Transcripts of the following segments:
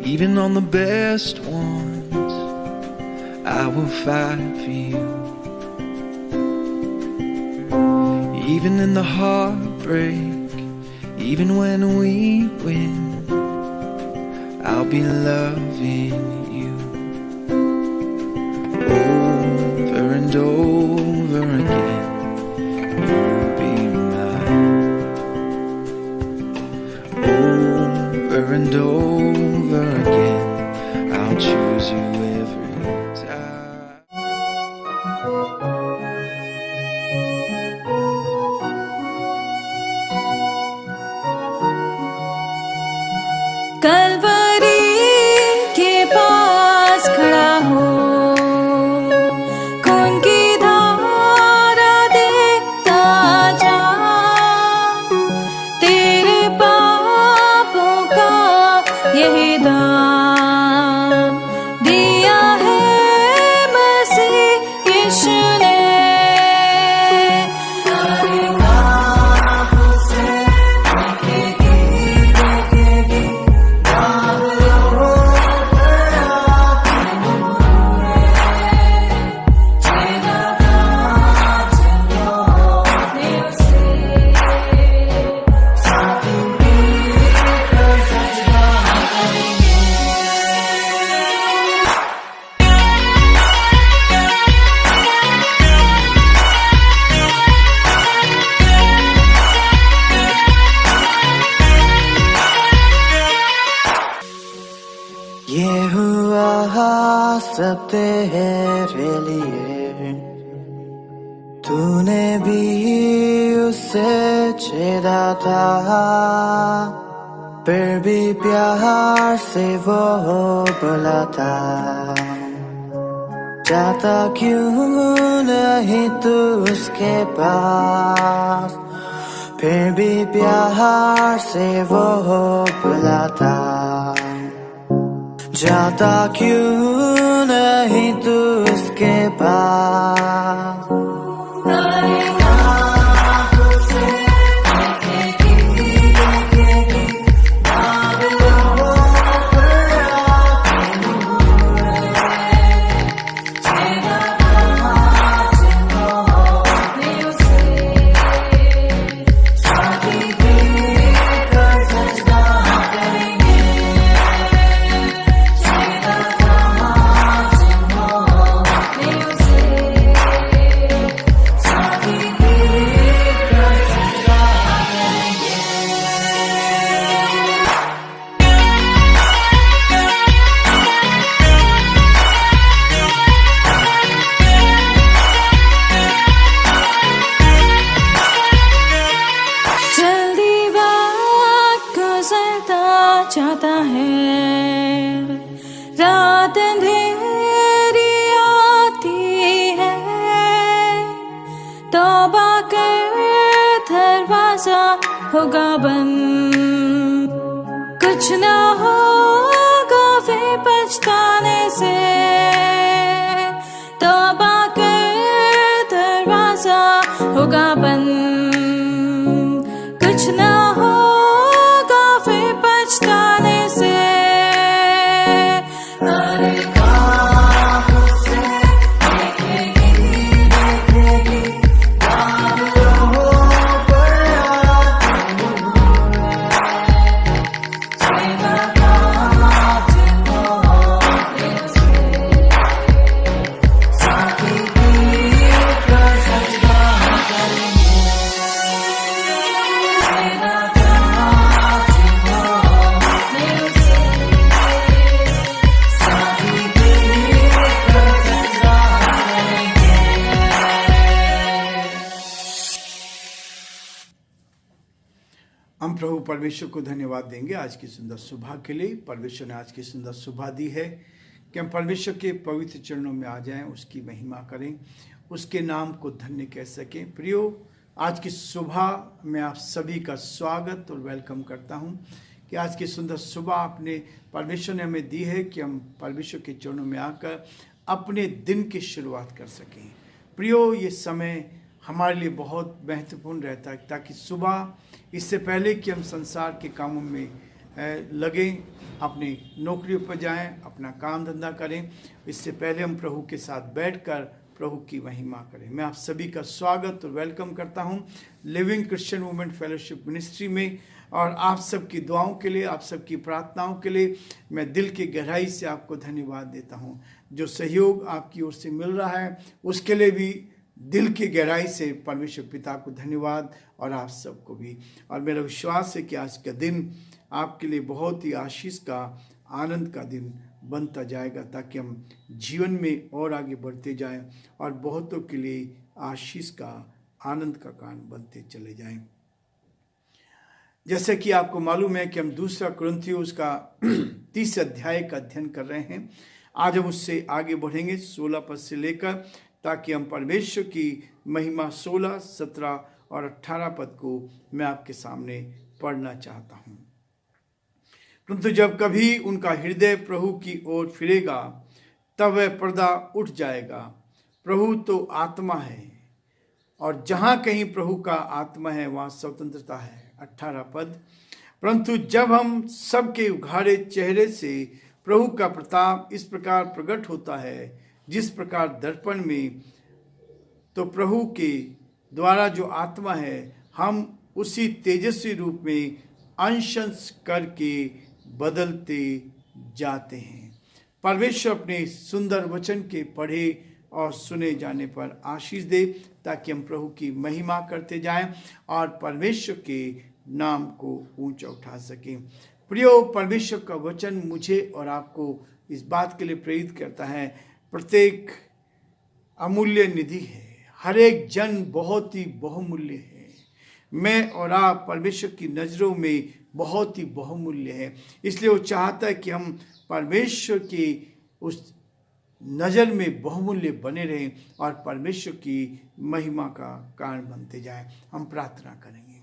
Even on the best ones, I will fight for you. Even in the heartbreak, even when we win, I'll be loving you over and over again. You'll be mine over and over again. I'll choose you every time. Kalvari के पास खड़ा हो, खून की धारा देखता जा, तेरे पापों का यही दाम दिया है मसीह यीशु ने। ये हुआ सब तेरे लिए, तूने भी उसे छेड़ा था, फिर भी प्यार से वो बोला था, जाता क्यों नहीं तू उसके पास, फिर भी प्यार से वो बोला था, जाता क्यों नहीं तू उसके पास। जाता है, रात अंधेरी आती है, तौबा कर दरवाजा होगा बंद, कुछ ना होगा फिर पछताने से, तौबा कर दरवाजा होगा बंद, कुछ ना होगा फिर पछताने से। हम प्रभु परमेश्वर को धन्यवाद देंगे आज की सुंदर सुबह के लिए। परमेश्वर ने आज की सुंदर सुबह दी है कि हम परमेश्वर के पवित्र चरणों में आ जाएं, उसकी महिमा करें, उसके नाम को धन्य कह सकें। प्रियो, आज की सुबह में आप सभी का स्वागत और वेलकम करता हूं कि आज की सुंदर सुबह अपने परमेश्वर ने हमें दी है कि हम परमेश्वर के चरणों में आकर अपने दिन की शुरुआत कर सकें। प्रियो, ये समय हमारे लिए बहुत महत्वपूर्ण रहता है ताकि सुबह इससे पहले कि हम संसार के कामों में लगे, अपनी नौकरियों पर जाएं, अपना काम धंधा करें। इससे पहले हम प्रभु के साथ बैठकर प्रभु की महिमा करें। मैं आप सभी का स्वागत और वेलकम करता हूं living Christian movement fellowship ministry में। और आप सबकी दुआओं के लिए, आप सबकी प्रार्थनाओं के लिए मैं दिल की गहराई से आपको धन्यवाद देता हूं। जो सहयोग आपकी ओर से मिल रहा है उसके लिए भी दिल की गहराई से परमेश्वर पिता को धन्यवाद, और आप सबको भी। और मेरा विश्वास है कि आज का दिन आपके लिए बहुत ही आशीष का, आनंद का दिन बनता जाएगा, ताकि हम जीवन में और आगे बढ़ते जाएं और बहुतों के लिए आशीष का, आनंद का कारण बनते चले जाएं। जैसे कि आपको मालूम है कि हम दूसरा कुरिन्थियों का 30 अध्याय का अध्ययन कर रहे हैं। आज हम उससे आगे बढ़ेंगे 16 पद से लेकर, ताकि हम परमेश्वर की महिमा 16, 17 और 18 पद को मैं आपके सामने पढ़ना चाहता हूँ। परंतु जब कभी उनका हृदय प्रभु की ओर फिरेगा तब वह पर्दा उठ जाएगा। प्रभु तो आत्मा है, और जहाँ कहीं प्रभु का आत्मा है वहाँ स्वतंत्रता है। 18 पद, परंतु जब हम सबके उघाड़े चेहरे से प्रभु का प्रताप इस प्रकार प्रकट होता है, जिस प्रकार दर्पण में, तो प्रभु के द्वारा जो आत्मा है हम उसी तेजस्वी रूप में अंश अंश करके बदलते जाते हैं। परमेश्वर अपने सुंदर वचन के पढ़े और सुने जाने पर आशीष दे, ताकि हम प्रभु की महिमा करते जाएं और परमेश्वर के नाम को ऊंचा उठा सकें। प्रियो, परमेश्वर का वचन मुझे और आपको इस बात के लिए प्रेरित करता है, प्रत्येक अमूल्य निधि है, हर एक जन बहुत ही बहुमूल्य है। मैं और आप परमेश्वर की नज़रों में बहुत ही बहुमूल्य है, इसलिए वो चाहता है कि हम परमेश्वर की उस नज़र में बहुमूल्य बने रहें और परमेश्वर की महिमा का कारण बनते जाएं। हम प्रार्थना करेंगे।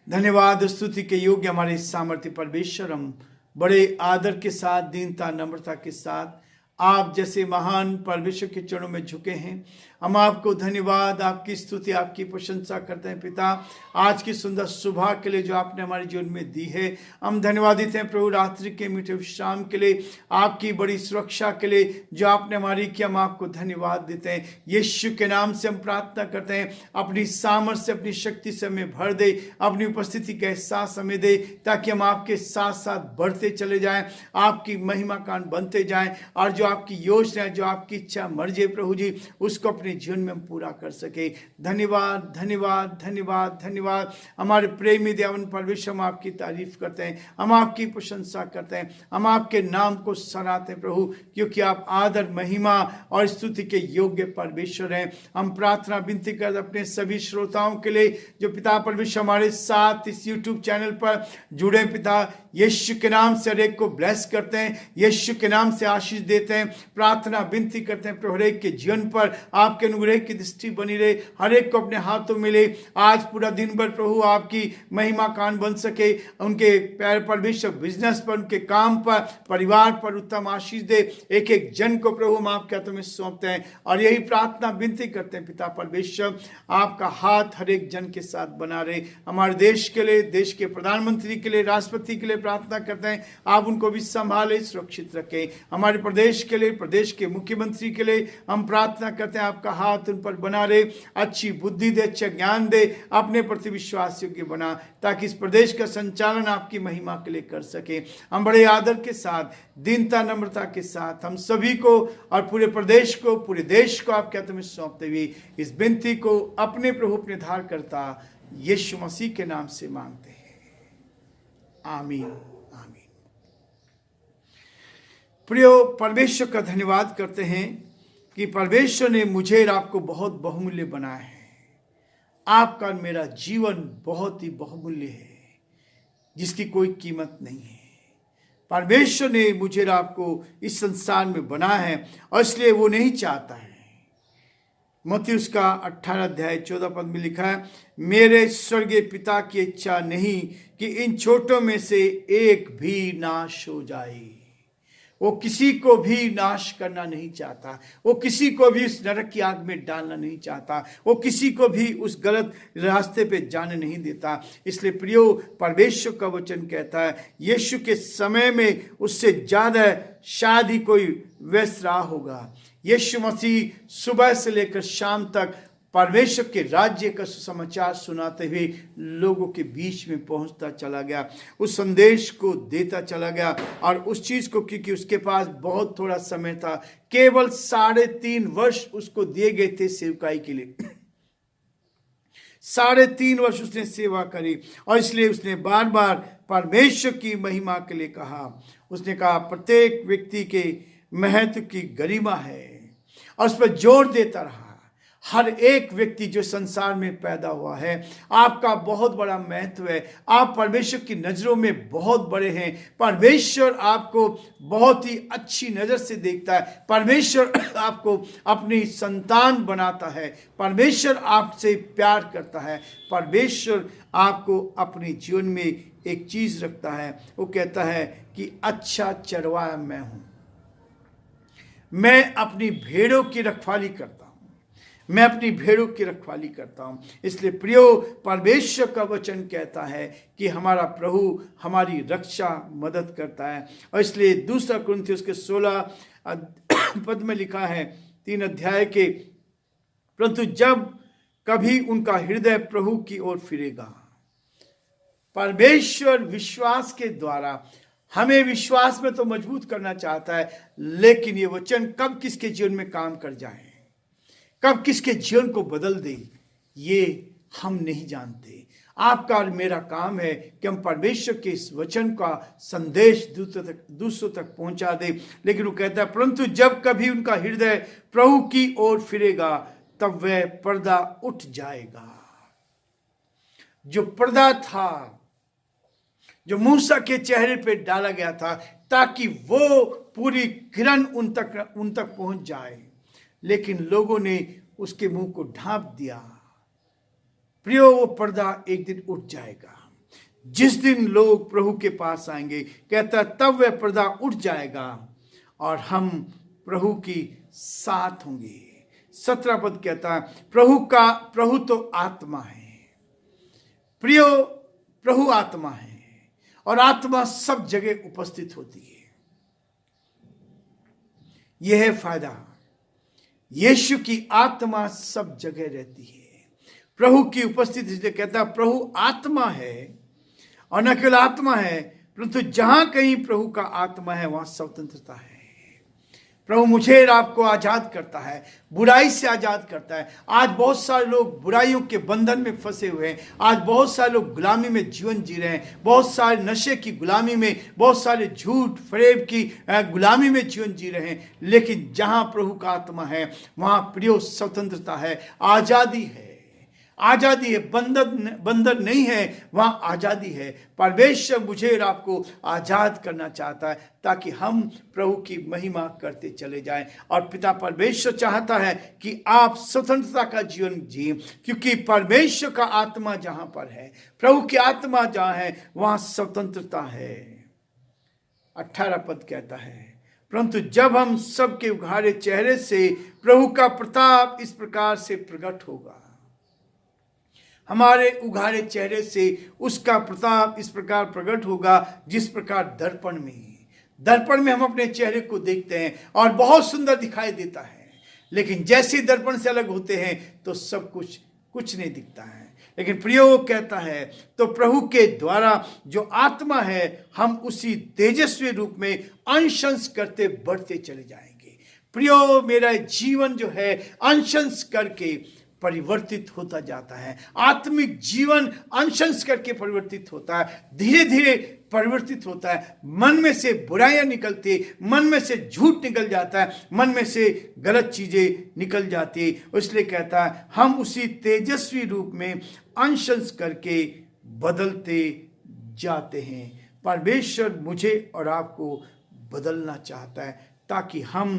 धन्यवाद, स्तुति के योग्य हमारे सामर्थ्य परमेश्वर, हम बड़े आदर के साथ, दीनता, नम्रता के साथ आप जैसे महान परमेश्वर के चरणों में झुके हैं। हम आपको धन्यवाद, आपकी स्तुति, आपकी प्रशंसा करते हैं पिता, आज की सुंदर सुबह के लिए जो आपने हमारे जीवन में दी है। हम धन्यवाद देते हैं प्रभु रात्रि के मीठे विश्राम के लिए, आपकी बड़ी सुरक्षा के लिए जो आपने हमारी की। हम आपको धन्यवाद देते हैं। यीशु के नाम से हम प्रार्थना करते हैं, अपनी सामर्थ्य से, अपनी शक्ति से हमें भर दे, अपनी उपस्थिति का एहसास हमें दे, ताकि हम आपके साथ साथ बढ़ते चले जाएं, आपकी महिमा कान बनते जाएं, और जो आपकी योजना, जो आपकी इच्छा मर्जी प्रभु जी, उसको अपने जीवन में हम पूरा कर सके। धन्यवाद, धन्यवाद, धन्यवाद, धन्यवाद। हमारे प्रेमी देवन परमेश्वर, हम आपकी तारीफ करते हैं, हम आपकी प्रशंसा करते हैं, हम आपके नाम को सराहते हैं प्रभु, क्योंकि आप आदर, महिमा और स्तुति के योग्य परमेश्वर हैं। हम प्रार्थना विनती करते अपने सभी श्रोताओं के लिए जो पिता परमेश्वर हमारे साथ इस यूट्यूब चैनल पर जुड़े। पिता, यीशु के नाम से हर एक को ब्लेस करते हैं, यीशु के नाम से आशीष देते हैं। प्रार्थना विनती करते हैं प्रभु, हर एक के जीवन पर आपके अनुग्रह की दृष्टि बनी रहे, हर एक को अपने हाथों में ले। आज पूरा दिन भर प्रभु आपकी महिमा कान बन सके, उनके प्यारे परमेश्वर बिजनेस पर, उनके काम पर, परिवार पर उत्तम आशीष दे। एक एक जन को प्रभु हम आपके हाथों में सौंपते हैं और यही प्रार्थना विनती करते हैं पिता परमेश्वर, आपका हाथ हर एक जन के साथ बना रहे। हमारे देश के लिए, देश के प्रधानमंत्री के लिए, राष्ट्रपति के लिए प्रार्थना करते हैं, आप उनको भी संभाले, सुरक्षित रखें। हमारे प्रदेश के लिए, प्रदेश के मुख्यमंत्री के लिए हम प्रार्थना करते हैं, आपका हाथ उन पर बना रहे, अच्छी बुद्धि दे, अच्छा ज्ञान दे, अपने प्रति विश्वास योग्य बना, ताकि इस प्रदेश का संचालन आपकी महिमा के लिए कर सके। हम बड़े आदर के साथ, दीनता, नम्रता के साथ हम सभी को और पूरे प्रदेश को, पूरे देश को आपके हाथों में सौंपते हुए इस विनती को अपने प्रभु, अपने धार करता यीशु मसीह के नाम से मांगते हैं। आमीन, आमीन। प्रियो, परमेश्वर का धन्यवाद करते हैं कि परमेश्वर ने मुझे और आपको बहुत बहुमूल्य बनाया है। आपका और मेरा जीवन बहुत ही बहुमूल्य है, जिसकी कोई कीमत नहीं है। परमेश्वर ने मुझे और आपको इस संसार में बनाया है, और इसलिए वो नहीं चाहता है। मत्ती उसका 18 अध्याय 14 पद में लिखा है, मेरे स्वर्गीय पिता की इच्छा नहीं कि इन छोटों में से एक भी नाश हो जाए। वो किसी को भी नाश करना नहीं चाहता, वो किसी को भी इस नरक की आग में डालना नहीं चाहता, वो किसी को भी उस गलत रास्ते पे जाने नहीं देता। इसलिए प्रियो, परमेश्वर का वचन कहता है यीशु के समय में उससे ज़्यादा शायद ही कोई व्यस्त रहा होगा। यीशु मसीह सुबह से लेकर शाम तक परमेश्वर के राज्य का सुसमाचार सुनाते हुए लोगों के बीच में पहुंचता चला गया, उस संदेश को देता चला गया। और उस चीज़ को, क्योंकि उसके पास बहुत थोड़ा समय था, केवल 3.5 वर्ष उसको दिए गए थे सेवकाई के लिए। 3.5 वर्ष उसने सेवा करी और इसलिए उसने बार बार परमेश्वर की महिमा के लिए कहा। उसने कहा प्रत्येक व्यक्ति के महत्व की गरिमा है और उस पर जोर देता रहा। हर एक व्यक्ति जो संसार में पैदा हुआ है, आपका बहुत बड़ा महत्व है। आप परमेश्वर की नज़रों में बहुत बड़े हैं। परमेश्वर आपको बहुत ही अच्छी नज़र से देखता है। परमेश्वर आपको अपनी संतान बनाता है। परमेश्वर आपसे प्यार करता है। परमेश्वर आपको अपने जीवन में एक चीज़ रखता है, वो कहता है कि अच्छा चरवाहा मैं हूँ, मैं अपनी भेड़ों की रखवाली करता हूँ, मैं अपनी भेड़ों की रखवाली करता हूँ। इसलिए प्रियो, परमेश्वर का वचन कहता है कि हमारा प्रभु हमारी रक्षा मदद करता है। और इसलिए 2 कुरिन्थियों के 16 पद में लिखा है, 3 अध्याय के, परंतु जब कभी उनका हृदय प्रभु की ओर फिरेगा। परमेश्वर विश्वास के द्वारा हमें विश्वास में तो मजबूत करना चाहता है, लेकिन ये वचन कब किसके जीवन में काम कर जाए, कब किसके जीवन को बदल दे, ये हम नहीं जानते। आपका और मेरा काम है कि हम परमेश्वर के इस वचन का संदेश दूसरों तक पहुंचा दे। लेकिन वो कहता है परंतु जब कभी उनका हृदय प्रभु की ओर फिरेगा तब वह पर्दा उठ जाएगा। जो पर्दा था, जो मूसा के चेहरे पे डाला गया था ताकि वो पूरी किरण उन तक पहुंच जाए, लेकिन लोगों ने उसके मुंह को ढांप दिया। प्रियो, वो पर्दा एक दिन उठ जाएगा। जिस दिन लोग प्रभु के पास आएंगे, कहता तब वह पर्दा उठ जाएगा और हम प्रभु की साथ होंगे। 17 पद कहता है प्रभु तो आत्मा है। प्रियो, प्रभु आत्मा है और आत्मा सब जगह उपस्थित होती है। यह है फायदा, यीशु की आत्मा सब जगह रहती है। प्रभु की उपस्थिति से कहता प्रभु आत्मा है और न केवल आत्मा है, परंतु जहां कहीं प्रभु का आत्मा है वहां स्वतंत्रता है। प्रभु मुझे और आपको आजाद करता है, बुराई से आजाद करता है। आज बहुत सारे लोग बुराइयों के बंधन में फंसे हुए हैं। आज बहुत सारे लोग गुलामी में जीवन जी रहे हैं, बहुत सारे नशे की गुलामी में, बहुत सारे झूठ फरेब की गुलामी में जीवन जी रहे हैं। लेकिन जहां प्रभु का आत्मा है वहां प्रिय स्वतंत्रता है, आजादी है। आजादी है, बंधन नहीं है, वहां आजादी है। परमेश्वर मुझे और आपको आजाद करना चाहता है ताकि हम प्रभु की महिमा करते चले जाएं। और पिता परमेश्वर चाहता है कि आप स्वतंत्रता का जीवन जिए, क्योंकि परमेश्वर का आत्मा जहां पर है, प्रभु की आत्मा जहां है वहां स्वतंत्रता है। 18 पद कहता है परंतु जब हम सबके उघाड़े चेहरे से प्रभु का प्रताप इस प्रकार से प्रकट होगा, हमारे उघाड़े चेहरे से उसका प्रताप इस प्रकार प्रकट होगा जिस प्रकार दर्पण में हम अपने चेहरे को देखते हैं और बहुत सुंदर दिखाई देता है, लेकिन जैसे दर्पण से अलग होते हैं तो सब कुछ नहीं दिखता है। लेकिन प्रियो कहता है तो प्रभु के द्वारा जो आत्मा है हम उसी तेजस्वी रूप में अंश करते बढ़ते चले जाएंगे। प्रियो, मेरा जीवन जो है अंश करके परिवर्तित होता जाता है। आत्मिक जीवन अंश करके परिवर्तित होता है, धीरे धीरे परिवर्तित होता है। मन में से बुराइयां निकलती, मन में से झूठ निकल जाता है, मन में से गलत चीजें निकल जाती है। इसलिए कहता है हम उसी तेजस्वी रूप में अंश करके बदलते जाते हैं। परमेश्वर मुझे और आपको बदलना चाहता है ताकि हम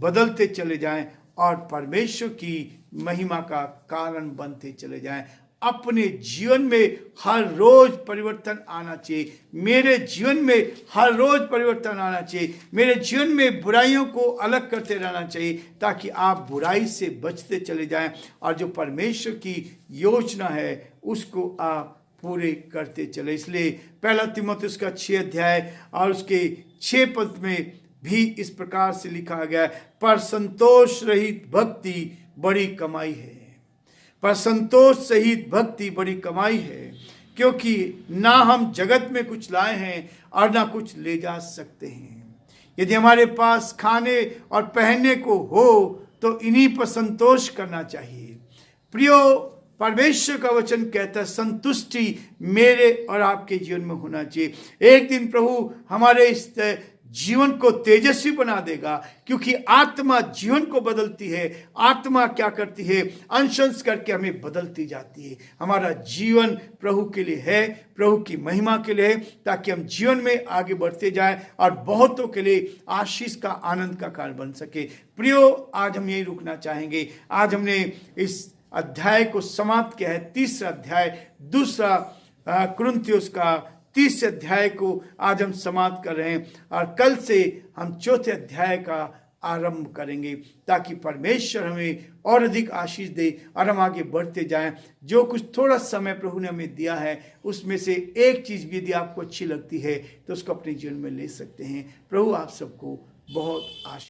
बदलते चले जाएं और परमेश्वर की महिमा का कारण बनते चले जाएं। अपने जीवन में हर रोज परिवर्तन आना चाहिए। मेरे जीवन में हर रोज परिवर्तन आना चाहिए। मेरे जीवन में बुराइयों को अलग करते रहना चाहिए, ताकि आप बुराई से बचते चले जाएं और जो परमेश्वर की योजना है उसको आप पूरे करते चले। इसलिए पहला तीमुथियुस का 6 अध्याय और उसके 6 पद में भी इस प्रकार से लिखा गया है, पर संतोष रहित भक्ति बड़ी कमाई है। पर संतोष सहित भक्ति बड़ी कमाई है, क्योंकि ना हम जगत में कुछ लाए हैं और ना कुछ ले जा सकते हैं। यदि हमारे पास खाने और पहनने को हो तो इन्हीं पर संतोष करना चाहिए। प्रियो, परमेश्वर का वचन कहता है संतुष्टि मेरे और आपके जीवन में होना चाहिए। एक दिन प्रभु हमारे इस जीवन को तेजस्वी बना देगा, क्योंकि आत्मा जीवन को बदलती है। आत्मा क्या करती है? अंश अंश करके हमें बदलती जाती है। हमारा जीवन प्रभु के लिए है, प्रभु की महिमा के लिए है, ताकि हम जीवन में आगे बढ़ते जाएं और बहुतों के लिए आशीष का, आनंद का कारण बन सके। प्रियो, आज हम यही रुकना चाहेंगे। आज हमने इस अध्याय को समाप्त किया है। 3रा अध्याय, 2 कुरिन्थियों का 30 अध्याय को आज हम समाप्त कर रहे हैं और कल से हम 4थे अध्याय का आरंभ करेंगे, ताकि परमेश्वर हमें और अधिक आशीष दे और हम आगे बढ़ते जाएं। जो कुछ थोड़ा समय प्रभु ने हमें दिया है, उसमें से एक चीज़ भी यदि आपको अच्छी लगती है तो उसको अपने जीवन में ले सकते हैं। प्रभु आप सबको बहुत आशीष